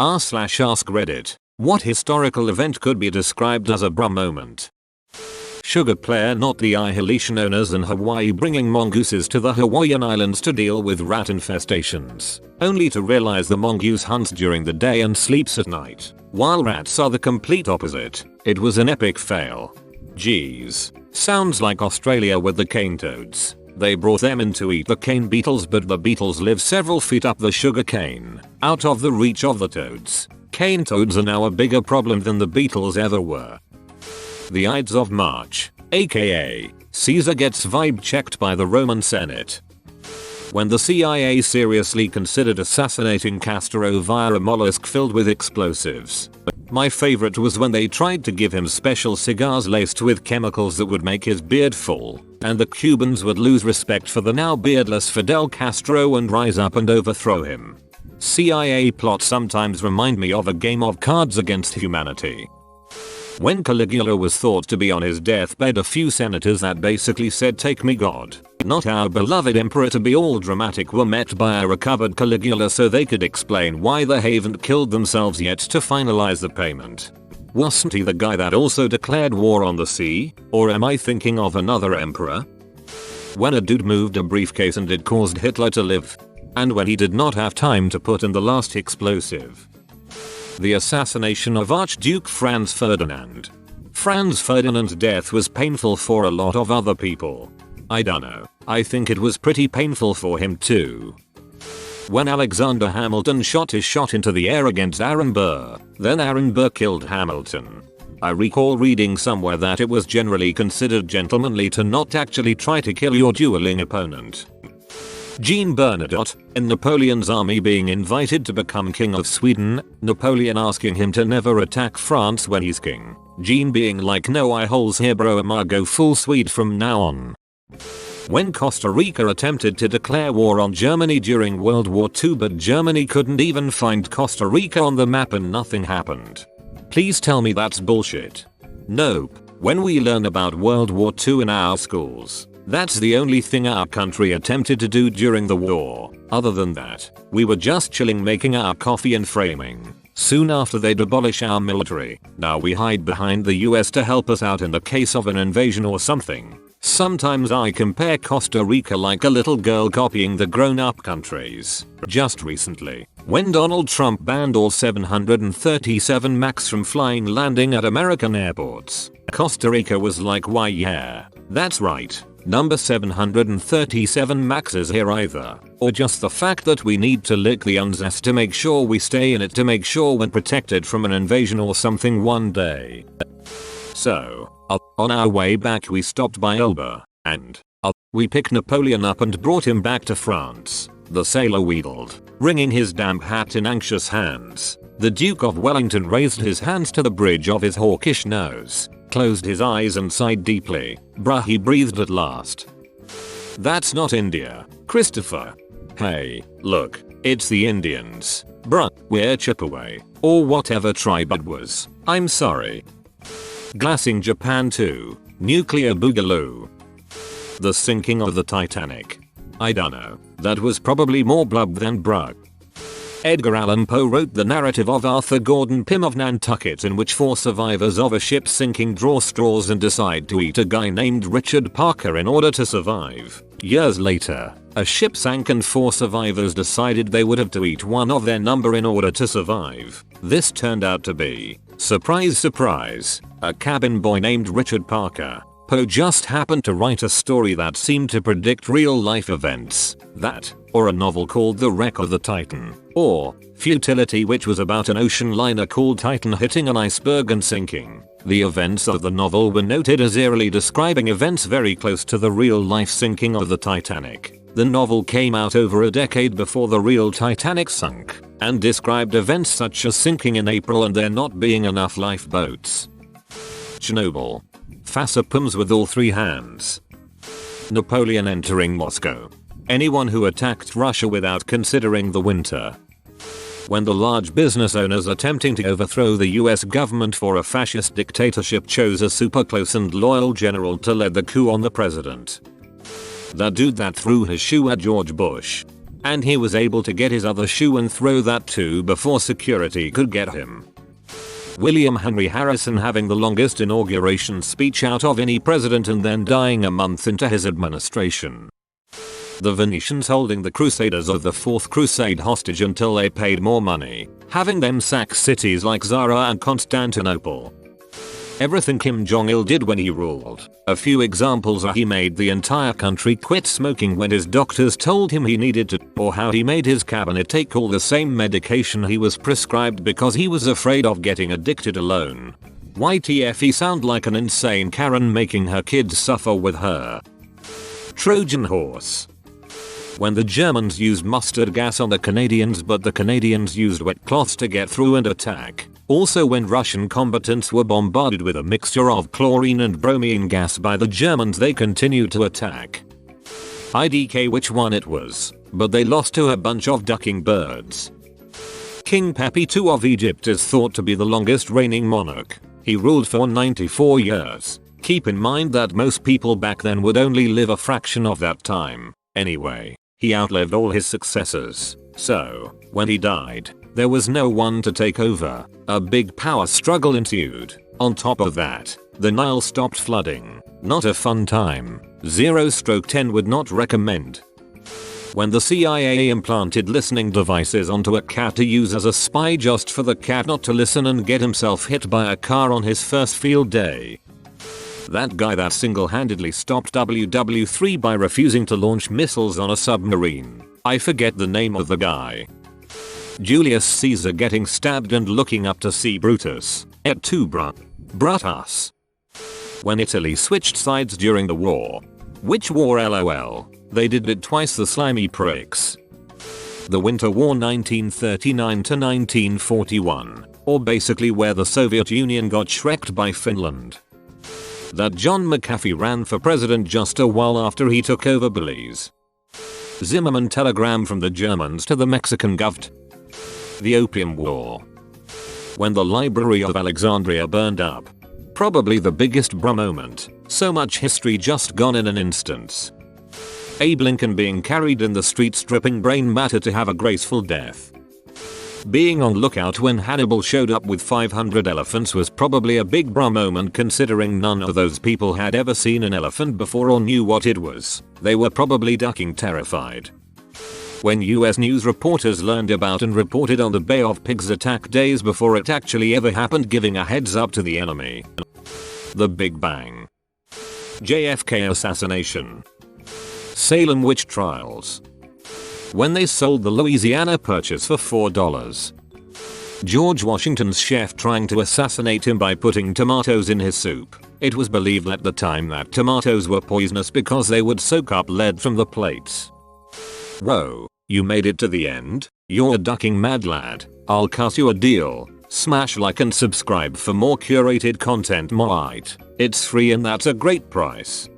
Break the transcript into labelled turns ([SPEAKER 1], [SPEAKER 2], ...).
[SPEAKER 1] r/AskReddit. What historical event could be described as a bruh moment? Sugar Playa, not the Ihiletian owners in Hawaii, bringing mongooses to the Hawaiian Islands to deal with rat infestations, only to realize the mongoose hunts during the day and sleeps at night, while rats are the complete opposite. It was an epic fail. Geez. Sounds like Australia with the cane toads. They brought them in to eat the cane beetles, but the beetles live several feet up the sugar cane, out of the reach of the toads. Cane toads are now a bigger problem than the beetles ever were. The Ides of March, aka Caesar gets vibe checked by the Roman Senate. When the CIA seriously considered assassinating Castro via a mollusk filled with explosives. My favorite was when they tried to give him special cigars laced with chemicals that would make his beard fall, and the Cubans would lose respect for the now beardless Fidel Castro and rise up and overthrow him. CIA plots sometimes remind me of a game of Cards Against Humanity. When Caligula was thought to be on his deathbed, a few senators that basically said "Take me God, not our beloved emperor" to be all dramatic were met by a recovered Caligula so they could explain why they haven't killed themselves yet to finalize the payment. Wasn't he the guy that also declared war on the sea? Or am I thinking of another emperor? When a dude moved a briefcase and it caused Hitler to live. And when he did not have time to put in the last explosive. The assassination of Archduke Franz Ferdinand. Franz Ferdinand's death was painful for a lot of other people. I dunno, I think it was pretty painful for him too. When Alexander Hamilton shot his shot into the air against Aaron Burr, then Aaron Burr killed Hamilton. I recall reading somewhere that it was generally considered gentlemanly to not actually try to kill your dueling opponent. Jean Bernadotte, in Napoleon's army being invited to become king of Sweden, Napoleon asking him to never attack France when he's king. Jean being like, "No eye holes here bro, I'ma go full Swede from now on." When Costa Rica attempted to declare war on Germany during World War II, but Germany couldn't even find Costa Rica on the map and nothing happened. Please tell me that's bullshit. Nope. When we learn about World War II in our schools, that's the only thing our country attempted to do during the war. Other than that, we were just chilling making our coffee and framing. Soon after they'd abolish our military. Now we hide behind the US to help us out in the case of an invasion or something. Sometimes I compare Costa Rica like a little girl copying the grown-up countries. Just recently, when Donald Trump banned all 737 MAX from flying landing at American airports, Costa Rica was like, why yeah, that's right. Number 737 MAX is here either. Or just the fact that we need to lick the UNSAS to make sure we stay in it, to make sure we're protected from an invasion or something one day. So, on our way back we stopped by Elba, and we picked Napoleon up and brought him back to France. The sailor wheedled, wringing his damp hat in anxious hands. The Duke of Wellington raised his hands to the bridge of his hawkish nose, closed his eyes and sighed deeply. Bruh, he breathed at last. That's not India, Christopher. Hey, look, it's the Indians. Bruh, we're Chippewa, or whatever tribe it was. I'm sorry. Glassing Japan too. Nuclear boogaloo. The sinking of the Titanic. I dunno. That was probably more blub than bruh. Edgar Allan Poe wrote the narrative of Arthur Gordon Pym of Nantucket, in which 4 survivors of a ship sinking draw straws and decide to eat a guy named Richard Parker in order to survive. Years later, a ship sank and 4 survivors decided they would have to eat one of their number in order to survive. This turned out to be, surprise surprise, a cabin boy named Richard Parker. Poe just happened to write a story that seemed to predict real life events. That, or a novel called The Wreck of the Titan, or Futility, which was about an ocean liner called Titan hitting an iceberg and sinking. The events of the novel were noted as eerily describing events very close to the real life sinking of the Titanic. The novel came out over a decade before the real Titanic sunk, and described events such as sinking in April and there not being enough lifeboats. Chernobyl. Fassapums with all 3 hands. Napoleon entering Moscow. Anyone who attacked Russia without considering the winter. When the large business owners attempting to overthrow the US government for a fascist dictatorship chose a super close and loyal general to lead the coup on the president. That dude that threw his shoe at George Bush. and he was able to get his other shoe and throw that too before security could get him. William Henry Harrison having the longest inauguration speech out of any president and then dying a month into his administration. The Venetians holding the Crusaders of the Fourth Crusade hostage until they paid more money, having them sack cities like Zara and Constantinople. Everything Kim Jong-il did when he ruled. A few examples are: he made the entire country quit smoking when his doctors told him he needed to, or how he made his cabinet take all the same medication he was prescribed because he was afraid of getting addicted alone. YTF, he sound like an insane Karen making her kids suffer with her. Trojan horse. When the Germans used mustard gas on the Canadians but the Canadians used wet cloths to get through and attack. Also when Russian combatants were bombarded with a mixture of chlorine and bromine gas by the Germans, they continued to attack. IDK which one it was, but they lost to a bunch of ducking birds. King Papi II of Egypt is thought to be the longest reigning monarch. He ruled for 94 years. Keep in mind that most people back then would only live a fraction of that time. Anyway, he outlived all his successors, so when he died, there was no one to take over. A big power struggle ensued. On top of that, the Nile stopped flooding. Not a fun time. 0/10 would not recommend. When the CIA implanted listening devices onto a cat to use as a spy just for the cat not to listen and get himself hit by a car on his first field day. That guy that single-handedly stopped WW3 by refusing to launch missiles on a submarine. I forget the name of the guy. Julius Caesar getting stabbed and looking up to see Brutus. Et tu Brutus. When Italy switched sides during the war. Which war lol? They did it twice, the slimy pricks. The Winter War 1939 to 1941. Or basically where the Soviet Union got shreked by Finland. That John McAfee ran for president just a while after he took over Belize. Zimmerman telegram from the Germans to the Mexican govt. The Opium War. When the Library of Alexandria burned up. Probably the biggest bra moment. So much history just gone in an instance. Abe Lincoln being carried in the streets dripping brain matter to have a graceful death. Being on lookout when Hannibal showed up with 500 elephants was probably a big bra moment, considering none of those people had ever seen an elephant before or knew what it was. They were probably ducking terrified. When US news reporters learned about and reported on the Bay of Pigs attack days before it actually ever happened, giving a heads up to the enemy. The Big Bang. JFK assassination. Salem witch trials. When they sold the Louisiana Purchase for $4. George Washington's chef trying to assassinate him by putting tomatoes in his soup. It was believed at the time that tomatoes were poisonous because they would soak up lead from the plates. Whoa, you made it to the end? You're a ducking mad lad. I'll cut you a deal. Smash like and subscribe for more curated content. It's free and that's a great price.